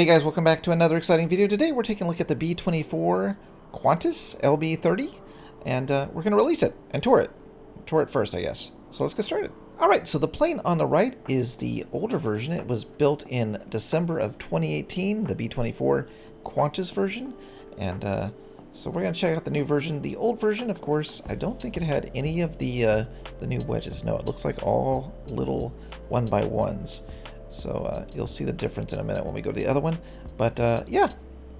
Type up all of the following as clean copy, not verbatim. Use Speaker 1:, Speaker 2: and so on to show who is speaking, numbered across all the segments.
Speaker 1: Hey guys, welcome back to another exciting video. Today we're taking a look at the B-24 Qantas LB30, and we're going to release it and tour it. Tour it first, I guess. So let's get started. Alright, so the plane on the right is the older version. It was built in December of 2018, the B-24 Qantas version, and so we're going to check out the new version. The old version, of course, I don't think it had any of the new wedges. No, it looks like all little 1x1s. So you'll see the difference in a minute when we go to the other one. But yeah,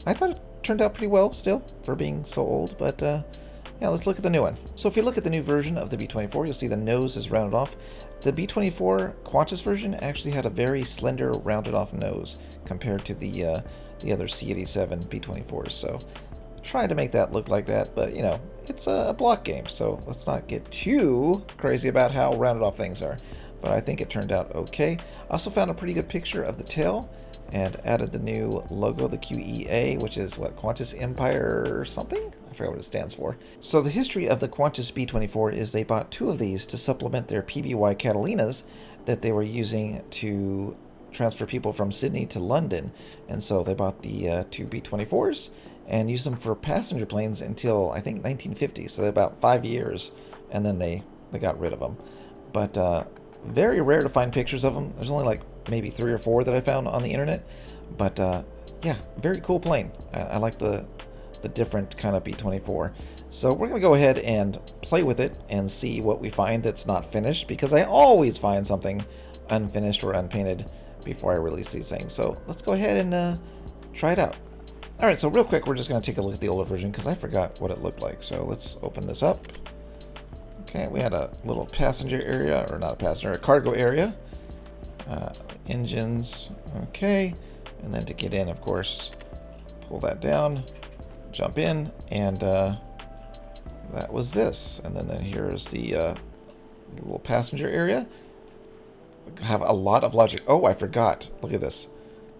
Speaker 1: I thought it turned out pretty well still for being so old. But yeah, let's look at the new one. So if you look at the new version of the B-24, you'll see the nose is rounded off. The B-24 Qantas version actually had a very slender, rounded off nose compared to the other C-87 B-24s. So trying to make that look like that, but you know, it's a block game, so let's not get too crazy about how rounded off things are. But I think it turned out okay. I also found a pretty good picture of the tail and added the new logo, the QEA, which is what, Qantas Empire or something? I forget what it stands for. So the history of the Qantas B-24 is they bought two of these to supplement their PBY Catalinas that they were using to transfer people from Sydney to London. And so they bought the two B-24s and used them for passenger planes until I think 1950, so about 5 years, and then they got rid of them. But very rare to find pictures of them. There's only like maybe 3 or 4 that I found on the internet. But yeah, very cool plane. I like the different kind of B-24. So we're going to go ahead and play with it and see what we find that's not finished, because I always find something unfinished or unpainted before I release these things. So let's go ahead and try it out. Alright, so real quick, we're just going to take a look at the older version because I forgot what it looked like. So let's open this up. Okay, we had a little passenger area, or not a passenger, a cargo area. Engines, okay. And then to get in, of course, pull that down, jump in, and that was this. And then here's the little passenger area. Have a lot of logic. Oh, I forgot. Look at this.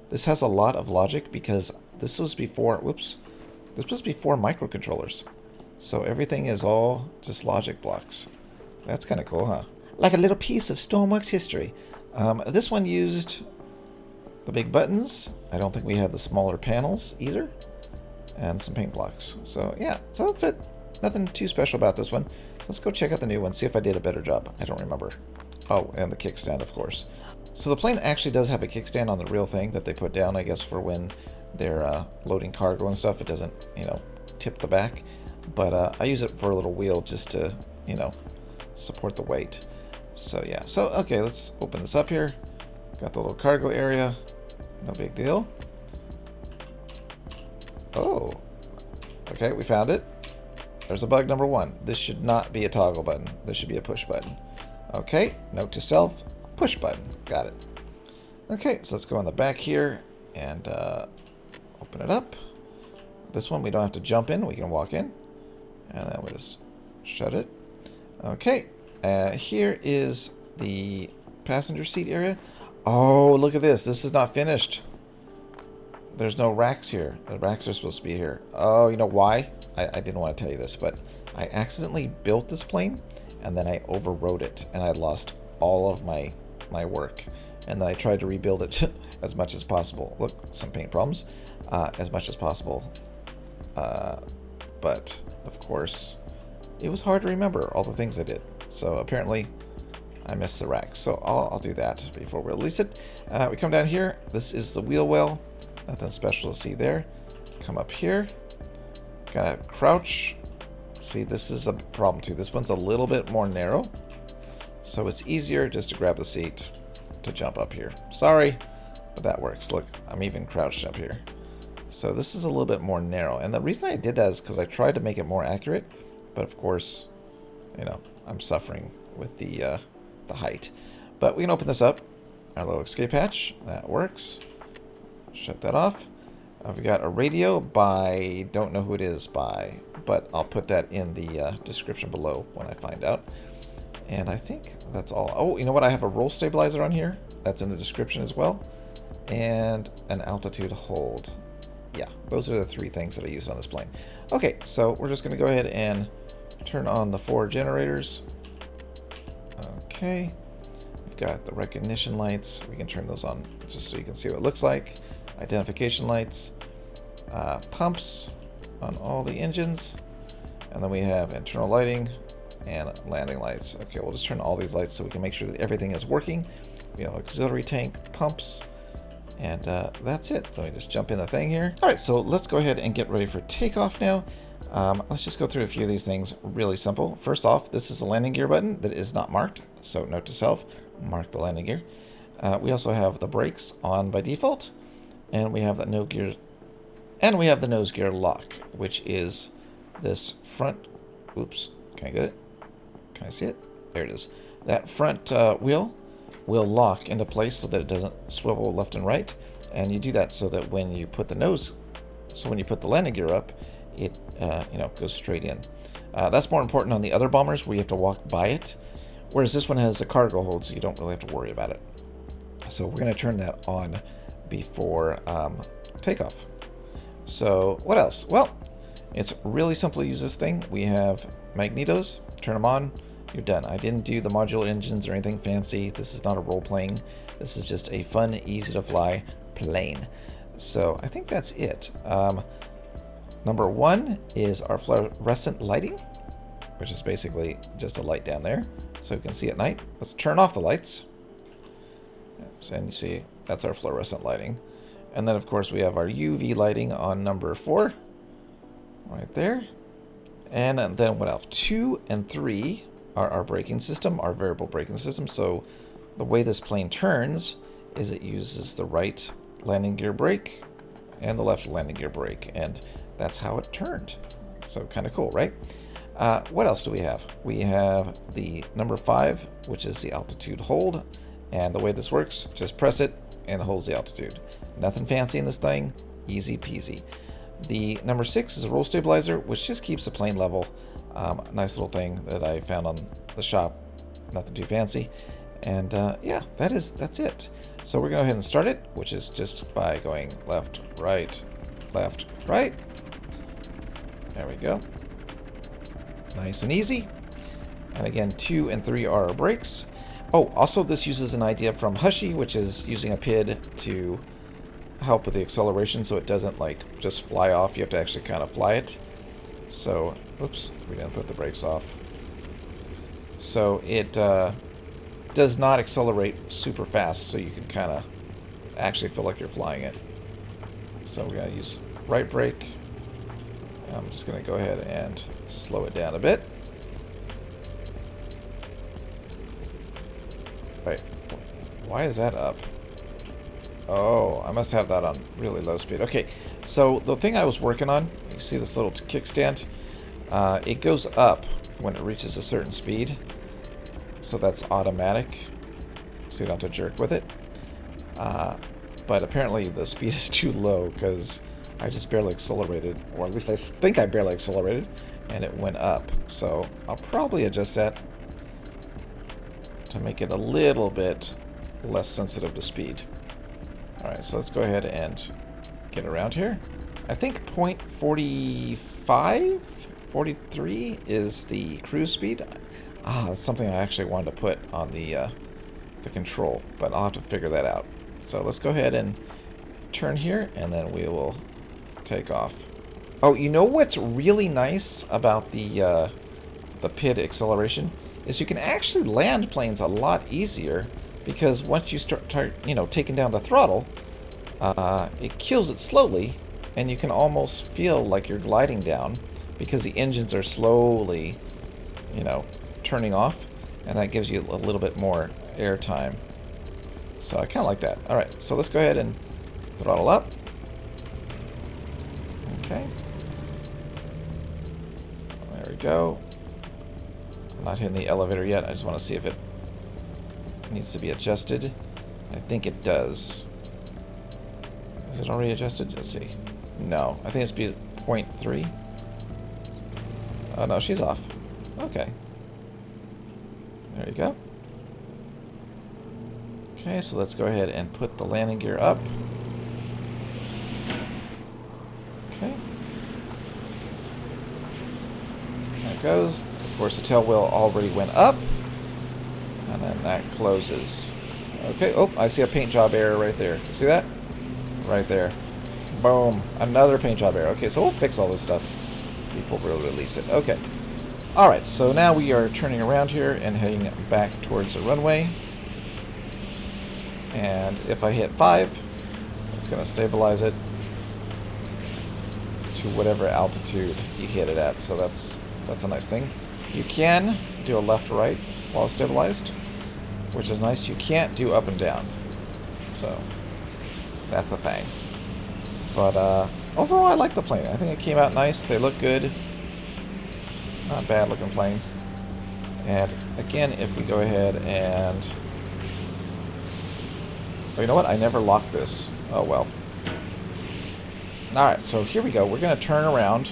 Speaker 1: This has a lot of logic because this was before, whoops, this was before microcontrollers. So everything is all just logic blocks. That's kind of cool, huh? Like a little piece of Stormworks history. This one used the big buttons. I don't think we had the smaller panels either. And some paint blocks. So yeah, so that's it. Nothing too special about this one. Let's go check out the new one, see if I did a better job. I don't remember. Oh, and the kickstand, of course. So the plane actually does have a kickstand on the real thing that they put down, I guess, for when they're loading cargo and stuff. It doesn't, you know, tip the back. But I use it for a little wheel just to, you know, support the weight. So yeah, so okay, let's open this up here. Got the little cargo area. No big deal. Oh, okay, we found it. There's a bug number 1. This should not be a toggle button. This should be a push button. Okay, note to self, push button. Got it. Okay, so let's go on the back here and open it up. This one we don't have to jump in, we can walk in. And then we'll just shut it. Okay, here is the passenger seat area. Oh, look at this. This is not finished. There's no racks here. The racks are supposed to be here. Oh, you know why? I didn't want to tell you this, but I accidentally built this plane, and then I overwrote it, and I lost all of my work. And then I tried to rebuild it as much as possible. Look, some paint problems. As much as possible. But of course, it was hard to remember all the things I did. So apparently, I missed the racks. So I'll do that before we release it. We come down here. This is the wheel well. Nothing special to see there. Come up here. Gotta crouch. See, this is a problem too. This one's a little bit more narrow. So it's easier just to grab the seat to jump up here. Sorry, but that works. Look, I'm even crouched up here. So this is a little bit more narrow. And the reason I did that is because I tried to make it more accurate. But of course, you know, I'm suffering with the height. But we can open this up. Our little escape hatch. That works. Shut that off. We got a radio by, don't know who it is by, but I'll put that in the description below when I find out. And I think that's all. Oh, you know what? I have a roll stabilizer on here. That's in the description as well. And an altitude hold. Yeah, those are the 3 things that I use on this plane. Okay, so we're just going to go ahead and turn on the 4 generators. Okay, we've got the recognition lights. We can turn those on just so you can see what it looks like. identification lights, pumps on all the engines, and then we have internal lighting and landing lights. Okay, we'll just turn all these lights so we can make sure that everything is working. We have auxiliary tank, pumps, and that's it. So we just jump in the thing here. All right, so let's go ahead and get ready for takeoff now. Let's just go through a few of these things really simple. First off, this is a landing gear button that is not marked. So note to self, mark the landing gear. We also have the brakes on by default, and we have the nose gear lock, which is this front. Oops, can I get it? Can I see it? There it is. That front wheel will lock into place so that it doesn't swivel left and right, and you do that so that when you put the landing gear up, it goes straight in. That's more important on the other bombers where you have to walk by it, whereas this one has a cargo hold, so you don't really have to worry about it. So we're going to turn that on before takeoff. So what else? Well, it's really simple to use this thing. We have magnetos. Turn them on. You're done. I didn't do the modular engines or anything fancy. This is not a role-playing. This is just a fun, easy-to-fly plane. So I think that's it. Number one is our fluorescent lighting, which is basically just a light down there so you can see at night. Let's turn off the lights. And you see that's our fluorescent lighting. And then, of course, we have our UV lighting on number 4 right there. And then what else? 2 and 3 are our braking system, our variable braking system. So the way this plane turns is it uses the right landing gear brake and the left landing gear brake, and that's how it turned. So kind of cool, right? What else do we have? We have the number 5, which is the altitude hold, and the way this works, just press it and it holds the altitude. Nothing fancy in this thing, easy peasy. The number 6 is a roll stabilizer, which just keeps the plane level. Nice little thing that I found on the shop, nothing too fancy. And yeah, that's it. So we're going to go ahead and start it, which is just by going left, right. There we go. Nice and easy. And again, 2 and 3 are our brakes. Oh, also this uses an idea from Hushy, which is using a PID to help with the acceleration so it doesn't like just fly off. You have to actually kind of fly it. So, oops, we didn't put the brakes off. So it does not accelerate super fast, so you can kind of actually feel like you're flying it. So we're going to use right brake. I'm just going to go ahead and slow it down a bit. Wait, why is that up? Oh, I must have that on really low speed. Okay, so the thing I was working on, you see this little kickstand? It goes up when it reaches a certain speed. So that's automatic. So you don't have to jerk with it. But apparently the speed is too low because I just barely accelerated, or at least I think I barely accelerated, and it went up. So I'll probably adjust that to make it a little bit less sensitive to speed. Alright, so let's go ahead and get around here. I think 0.45, 43 is the cruise speed. That's something I actually wanted to put on the control, but I'll have to figure that out. So let's go ahead and turn here, and then we will take off. Oh, you know what's really nice about the PID acceleration is you can actually land planes a lot easier, because once you start taking down the throttle, it kills it slowly, and you can almost feel like you're gliding down because the engines are slowly, turning off, and that gives you a little bit more air time. So I kind of like that. All right, so let's go ahead and throttle up. Okay. There we go. I'm not hitting the elevator yet. I just want to see if it needs to be adjusted. I think it does. Is it already adjusted? Let's see. No, I think it's be 0.3. Oh no, she's off. Okay. There you go. Okay, so let's go ahead and put the landing gear up. Okay. There it goes. Of course, the tail wheel already went up. And then that closes. Okay, oh, I see a paint job error right there. See that? right there. Boom. Another paint job error. Okay, so we'll fix all this stuff before we'll release it. Okay. Alright, so now we are turning around here and heading back towards the runway. And if I hit 5, it's going to stabilize it to whatever altitude you hit it at. So that's a nice thing. You can do a left-right while it's stabilized, which is nice. You can't do up and down. So that's a thing. But overall, I like the plane. I think it came out nice. They look good. Not bad looking plane. And again, if we go ahead and... Oh, you know what? I never locked this. Oh, well. Alright, so here we go. We're going to turn around.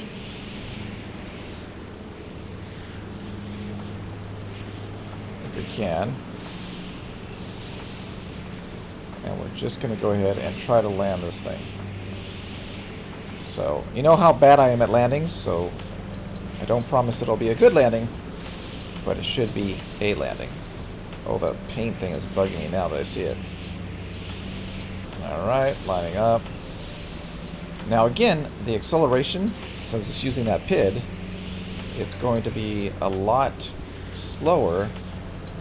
Speaker 1: If we can. And we're just going to go ahead and try to land this thing. So, you know how bad I am at landings, so I don't promise it'll be a good landing, but it should be a landing. Oh, the paint thing is bugging me now that I see it. Alright, lining up. Now again, the acceleration, since it's using that PID, it's going to be a lot slower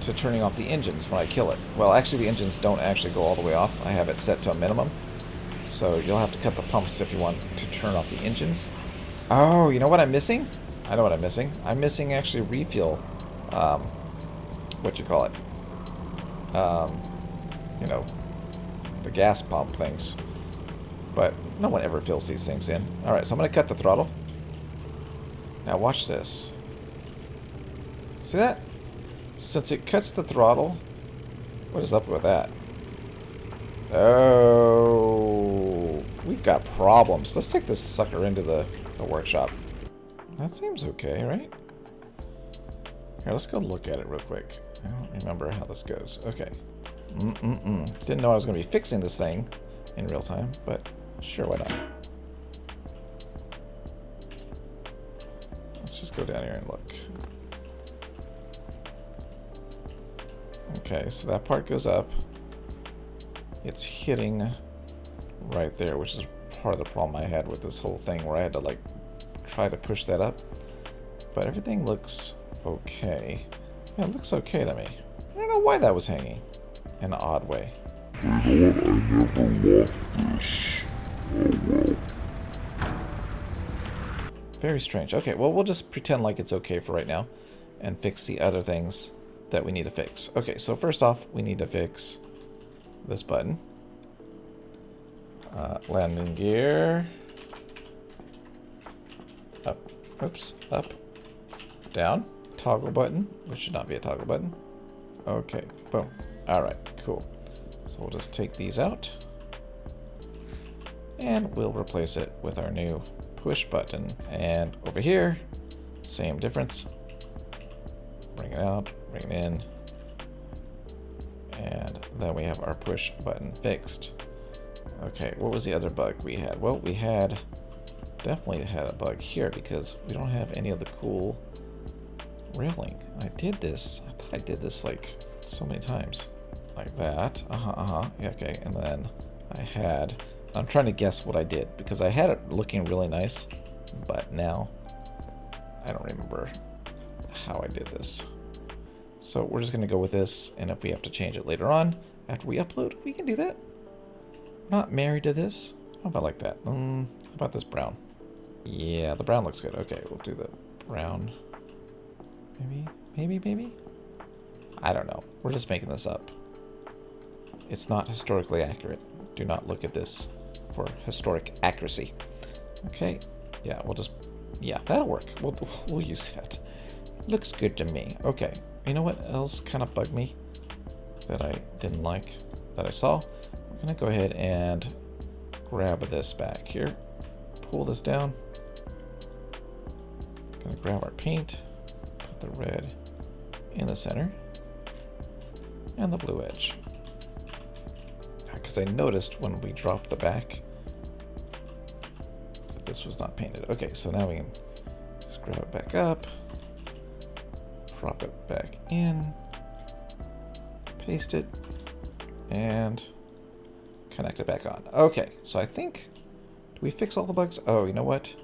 Speaker 1: to turning off the engines when I kill it. Well, actually the engines don't actually go all the way off. I have it set to a minimum. So you'll have to cut the pumps if you want to turn off the engines. Oh, you know what I'm missing? I know what I'm missing. I'm missing actually refuel, what you call it? You know, the gas pump things. But no one ever fills these things in. Alright, so I'm going to cut the throttle. Now watch this. See that? Since it cuts the throttle, what is up with that? Oh, we've got problems. Let's take this sucker into the workshop. That seems okay, right? Here, let's go look at it real quick. I don't remember how this goes. Okay. Didn't know I was going to be fixing this thing in real time, but sure, why not? Let's just go down here and look. Okay, so that part goes up. It's hitting right there, which is part of the problem I had with this whole thing, where I had to like try to push that up. But everything looks okay. Yeah, it looks okay to me. I don't know why that was hanging in an odd way.
Speaker 2: You know what? I never lost this. Oh well.
Speaker 1: Very strange. Okay, well, we'll just pretend like it's okay for right now and fix the other things that we need to fix. Okay, so first off, we need to fix this button. Landing gear. Up. Oops. Up. Down. Toggle button, which should not be a toggle button. Okay, boom. Alright, cool. So we'll just take these out. And we'll replace it with our new push button. And over here, same difference. Bring it out, bring it in. And then we have our push button fixed. Okay, what was the other bug we had? Well, we definitely had a bug here because we don't have any of the cool railing. I did this. I thought I did this like so many times. Like that. Yeah, okay, and then I'm trying to guess what I did because I had it looking really nice, but now I don't remember how I did this. So we're just going to go with this, and if we have to change it later on, after we upload, we can do that. I'm not married to this. I don't know if I like that. How about this brown? Yeah, the brown looks good. Okay, we'll do the brown. Maybe? I don't know. We're just making this up. It's not historically accurate. Do not look at this for historic accuracy. Okay, yeah, yeah, that'll work. We'll use that. Looks good to me. Okay, you know what else kind of bugged me that I didn't like, that I saw? We're gonna go ahead and grab this back here. Pull this down. Gonna grab our paint, put the red in the center, and the blue edge. Because I noticed when we dropped the back that this was not painted. Okay, so now we can just grab it back up, prop it back in, paste it, and Connect it back on. Okay, so I think... Do we fix all the bugs? Oh, you know what?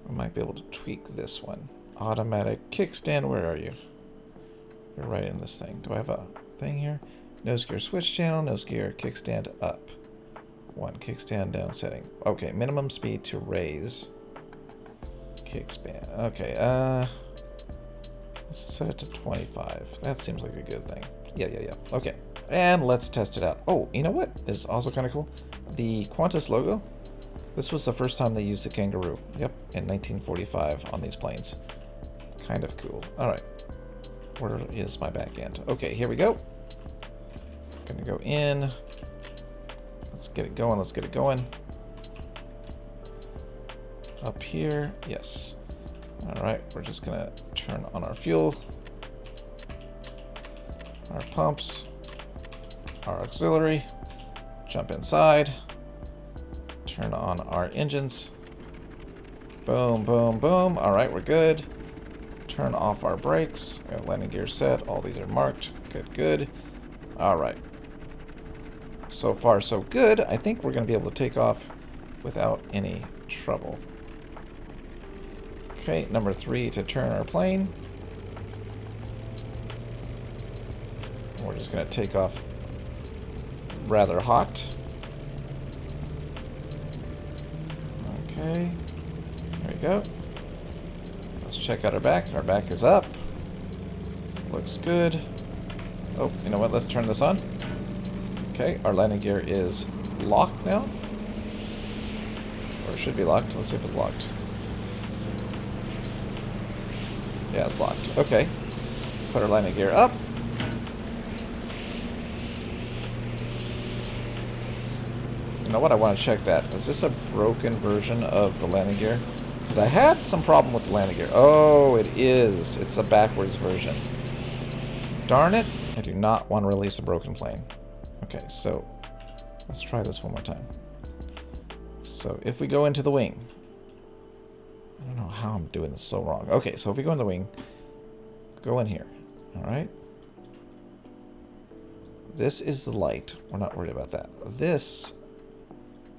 Speaker 1: We might be able to tweak this one. Automatic kickstand, where are you? You're right in this thing. Do I have a thing here? Nose gear switch channel, nose gear kickstand up. 1 kickstand down setting. Okay, minimum speed to raise. Kickstand. Okay, let's set it to 25. That seems like a good thing. Yeah. Okay, and let's test it out. Oh, you know what is also kind of cool? The Qantas logo. This was the first time they used the kangaroo. Yep, in 1945 on these planes. Kind of cool. Alright. Where is my back end? Okay, here we go. Gonna go in. Let's get it going, let's get it going. Up here, yes. Alright, we're just gonna turn on our fuel. Our pumps. Our auxiliary. Jump inside. Turn on our engines. Boom, boom, boom. Alright, we're good. Turn off our brakes. We have landing gear set. All these are marked. Good. Alright. So far, so good. I think we're going to be able to take off without any trouble. Okay, number 3 to turn our plane. We're just going to take off rather hot. Okay, there we go. Let's check out our back. Our back is up. Looks good. Oh, you know what? Let's turn this on. Okay, our landing gear is locked now. Or it should be locked. Let's see if it's locked. Yeah, it's locked. Okay. Put our landing gear up. You know what? I want to check that. Is this a broken version of the landing gear? Because I had some problem with the landing gear. Oh, it is. It's a backwards version. Darn it. I do not want to release a broken plane. Okay, so let's try this one more time. So if we go into the wing. I don't know how I'm doing this so wrong. Okay, so if we go in the wing, go in here. Alright. This is the light. We're not worried about that. This...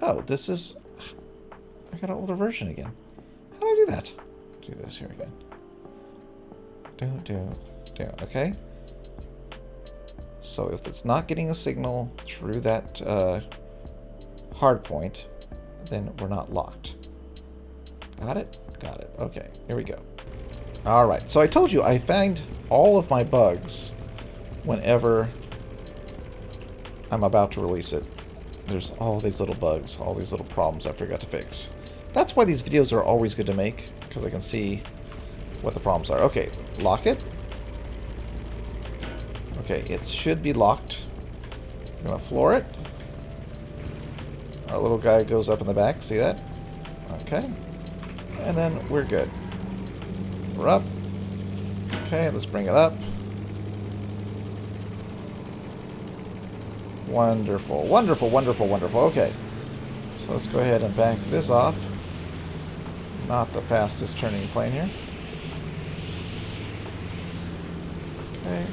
Speaker 1: Oh, this is... I got an older version again. How do I do that? Do this here again. Do. Okay. So if it's not getting a signal through that hard point, then we're not locked. Got it? Got it. Okay, here we go. Alright, so I told you I find all of my bugs whenever I'm about to release it. There's all these little bugs, all these little problems I forgot to fix. That's why these videos are always good to make, because I can see what the problems are. Okay, lock it. Okay, it should be locked. I'm going to floor it. Our little guy goes up in the back, see that? Okay. And then we're good. We're up. Okay, let's bring it up. Wonderful, wonderful, wonderful, wonderful. Okay, so let's go ahead and back this off. Not the fastest turning plane here. Okay.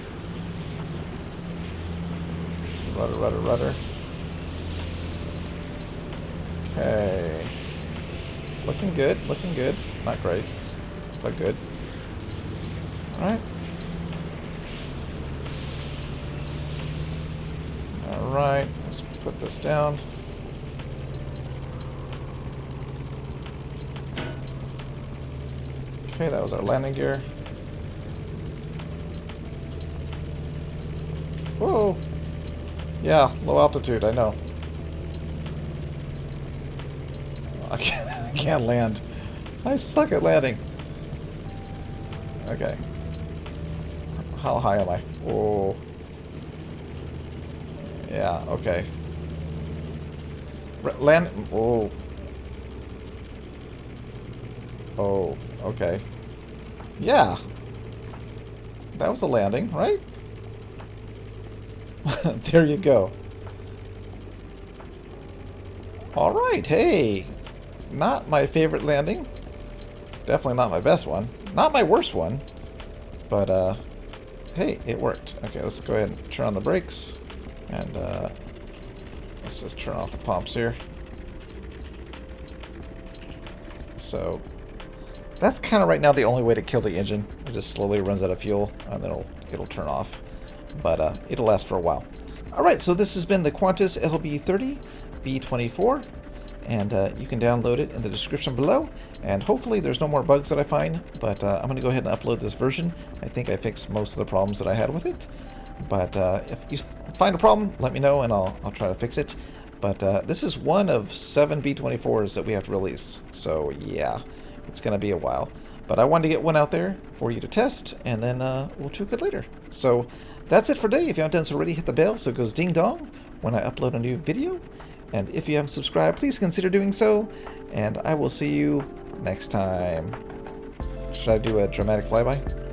Speaker 1: Rudder. Okay. Looking good. Not great, but good. Alright. Alright, let's put this down. Okay, that was our landing gear. Whoa! Yeah, low altitude, I know. I can't land. I suck at landing. Okay. How high am I? Whoa. Yeah, okay. Land. Whoa. Oh, okay. Yeah. That was a landing, right? There you go. Alright, hey. Not my favorite landing. Definitely not my best one. Not my worst one. But, hey, it worked. Okay, let's go ahead and turn on the brakes. And, Let's just turn off the pumps here. So that's kind of right now the only way to kill the engine. It just slowly runs out of fuel, and then it'll turn off. But it'll last for a while. All right, so this has been the Qantas LB30 B-24, and you can download it in the description below. And hopefully there's no more bugs that I find, but I'm going to go ahead and upload this version. I think I fixed most of the problems that I had with it. But if you find a problem, let me know, and I'll try to fix it. But this is one of 7 B-24s that we have to release. So yeah, it's going to be a while. But I wanted to get one out there for you to test, and then we'll tweak it later. So that's it for today. If you haven't done so already, hit the bell so it goes ding dong when I upload a new video. And if you haven't subscribed, please consider doing so. And I will see you next time. Should I do a dramatic flyby?